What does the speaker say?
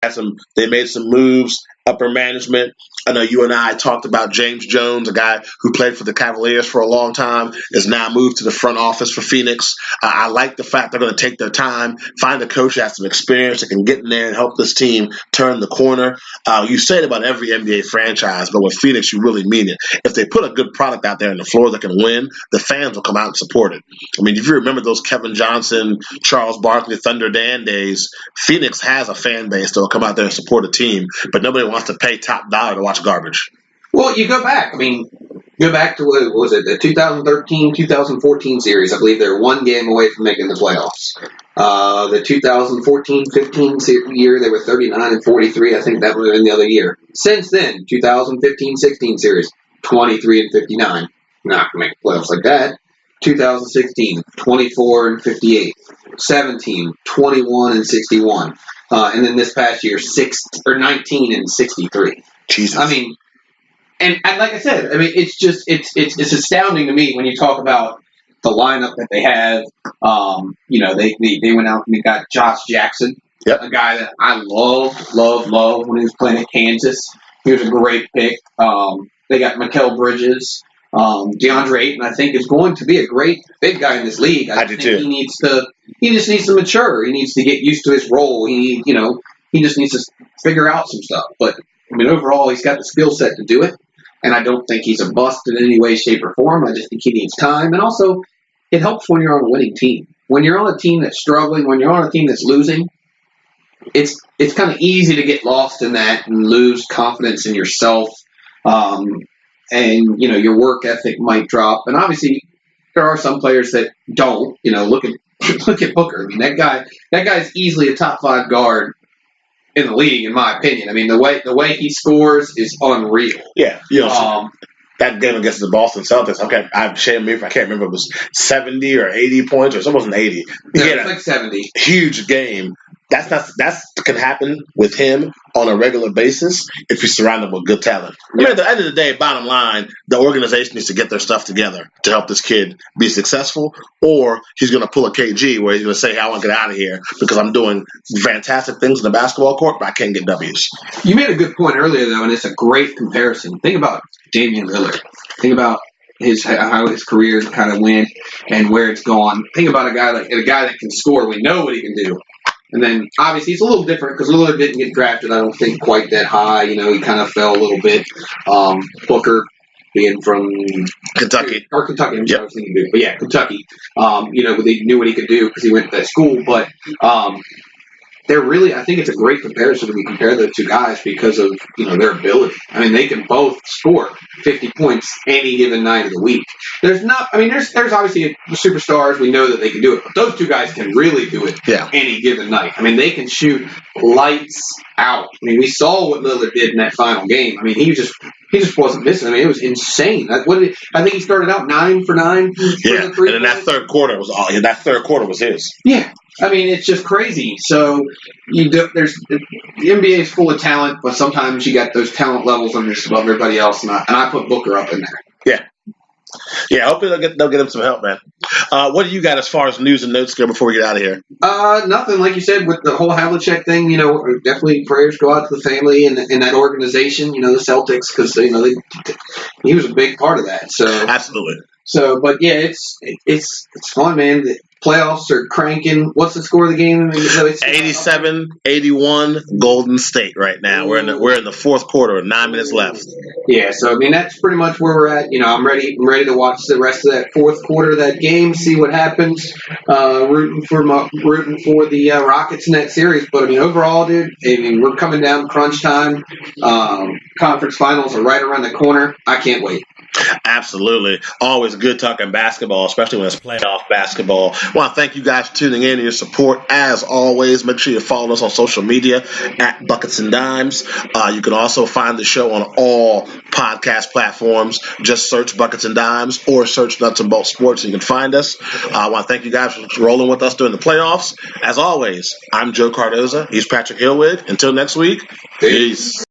They made some moves, upper management. I know you and I talked about James Jones, a guy who played for the Cavaliers for a long time, is now moved to the front office for Phoenix. I like the fact they're going to take their time, find a coach that has some experience that can get in there and help this team turn the corner. You say it about every NBA franchise, but with Phoenix, you really mean it. If they put a good product out there on the floor that can win, the fans will come out and support it. I mean, if you remember those Kevin Johnson, Charles Barkley, Thunder Dan days, Phoenix has a fan base that will come out there and support a team, but nobody wants to pay top dollar to watch garbage. Well, you go back. I mean, go back to what was it, the 2013-2014 series. I believe they're one game away from making the playoffs. The 2014-15 year, they were 39-43. I think that would have been the other year. Since then, 2015-16 series, 23-59. Not going to make the playoffs like that. 2016, 24-58. 17, 21-61. And then this past year, 19-63. Jesus. I mean, and like I said, I mean, it's astounding to me when you talk about the lineup that they have. They went out and they got Josh Jackson, yep, a guy that I love when he was playing at Kansas. He was a great pick. They got Mikal Bridges. DeAndre Ayton, I think, is going to be a great big guy in this league. I do too. He just needs to mature. He needs to get used to his role. He just needs to figure out some stuff. But I mean, overall, he's got the skill set to do it. And I don't think he's a bust in any way, shape, or form. I just think he needs time. And also, it helps when you're on a winning team. When you're on a team that's struggling, when you're on a team that's losing, it's kind of easy to get lost in that and lose confidence in yourself. And your work ethic might drop. And obviously, there are some players that don't. Look at Booker. I mean, that guy's easily a top 5 guard in the league, in my opinion. I mean, the way he scores is unreal. Yeah, that game against the Boston Celtics. Okay, I'm ashamed if I can't remember if it was 70 or 80 points, or it wasn't 80. Yeah, it was like 70. Huge game. That's can happen with him on a regular basis if you surround him with good talent. I mean, at the end of the day, bottom line, the organization needs to get their stuff together to help this kid be successful, or he's going to pull a KG where he's going to say, hey, I want to get out of here because I'm doing fantastic things in the basketball court, but I can't get W's. You made a good point earlier, though, and it's a great comparison. Think about Damian Lillard. Think about how his career kind of went and where it's gone. Think about a guy that can score. We know what he can do. And then, obviously, it's a little different because Lillard didn't get drafted, I don't think, quite that high. He kind of fell a little bit. Booker, being from Kentucky. Or Kentucky, I'm sorry, I was thinking, but yeah, Kentucky. They knew what he could do because he went to that school. But they're really, I think it's a great comparison when you compare the two guys because of, their ability. I mean, they can both score 50 points any given night of the week. There's obviously superstars. We know that they can do it, but those two guys can really do it any given night. I mean, they can shoot lights out. I mean, we saw what Lillard did in that final game. I mean, he just wasn't missing. I mean, it was insane. I think he started out 9 for 9. Yeah, and then that third quarter was his. Yeah. I mean, it's just crazy. So the NBA is full of talent, but sometimes you got those talent levels under above everybody else, and I put Booker up in there. Yeah. Hopefully they'll get him some help, man. What do you got as far as news and notes go before we get out of here? Nothing. Like you said, with the whole Havlicek thing, definitely prayers go out to the family and that organization. The Celtics, because he was a big part of that. So absolutely. So, but yeah, it's fun, man. The playoffs are cranking. What's the score of the game? 87-81 Golden State right now. We're in the fourth quarter, 9 minutes left. Yeah, so I mean that's pretty much where we're at. I'm ready to watch the rest of that fourth quarter of that game, see what happens. Rooting for the Rockets in that series. But I mean overall, dude, we're coming down crunch time. Conference finals are right around the corner. I can't wait. Absolutely. Always good talking basketball, especially when it's playoff basketball. I want to thank you guys for tuning in and your support. As always, make sure you follow us on social media at Buckets and Dimes. You can also find the show on all podcast platforms. Just search Buckets and Dimes or search Nuts and Bolts Sports and you can find us. I want to thank you guys for rolling with us during the playoffs. As always, I'm Joe Cardoza. He's Patrick Hillwig. Until next week, peace.